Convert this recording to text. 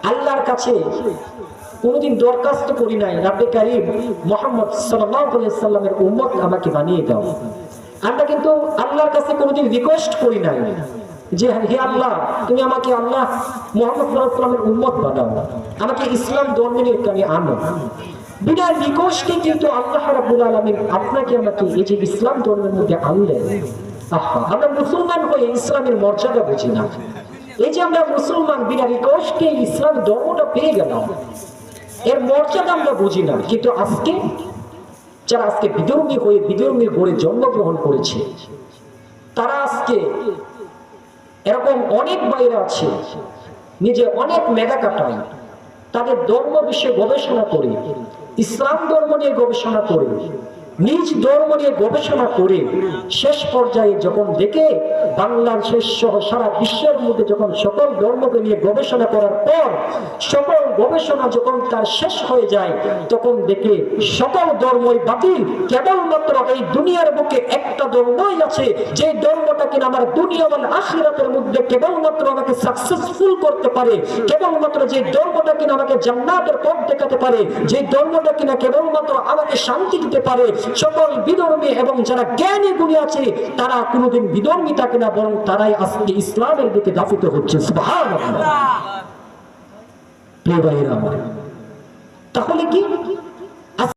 আল্লাহর কাছে কোনোদিন দরখাস্ত করি নাই, রাব্বে কারীম মুহাম্মদ সাল্লাল্লাহু আলাইহি সাল্লামের উম্মত আমাকে বানিয়ে দাও। আমরা কিন্তু আল্লাহর কাছে কোনোদিন রিকোয়েস্ট করি নাই যে হে আল্লাহ তুমি আমাকে আল্লাহ মুহাম্মদ সাল্লাল্লাহু আলাইহি সাল্লামের উম্মত বানাও, আমাকে ইসলাম ধর্মের কাছে আনো। বিনা রিকোয়েস্টে কিন্তু আল্লাহ রাব্বুল আলামিন আপনাকে আমাকে এই যে ইসলাম ধর্মের মধ্যে আনলেন। আমরা মুসলমান হয়ে ইসলামের মর্যাদা বুঝি না। এই যে আমরা মুসলমান বিনা রিকোয়েস্টে ইসলাম ধর্মটা পেয়ে গেলাম, এর মর্যাদা আমরা বুঝি না। কিন্তু আজকে যারা আজকে বিধর্মী হয়ে বিধর্মীর ঘরে জন্মগ্রহণ করেছে, তারা আজকে এরকম অনেক বাইরে আছে, নিজে অনেক মেধা কাটায়, তাদের ধর্ম বিষয়ে গবেষণা করে, ইসলাম ধর্ম নিয়ে গবেষণা করে, নিজ ধর্ম নিয়ে গবেষণা করে শেষ পর্যায়ে যখন দেখে বাংলাদেশ সহ সারা বিশ্বের মধ্যে যখন সকল ধর্মকে নিয়ে গবেষণা করার পর সকল গবেষণা যখন তার শেষ হয়ে যায়, তখন দেখে সকল ধর্মই বাতিল, কেবলমাত্র এই দুনিয়ার বুকে একটা ধর্মই আছে, যে ধর্মটা কিনা আমার দুনিয়া এবং আখিরাতের মধ্যে কেবলমাত্র আমাকে সাকসেসফুল করতে পারে, কেবলমাত্র যে ধর্মটা কিনা আমাকে জান্নাতের পথ দেখাতে পারে, যে ধর্মটা কিনা কেবলমাত্র আমাকে শান্তি দিতে পারে। সকল বিধর্মী এবং যারা জ্ঞানী গুণী আছে তারা কোনোদিন বিধর্মী থাকে না, বরং তারাই আজকে ইসলামের দিকে দাফিত হচ্ছে। সুবহানাল্লাহ। তাহলে কি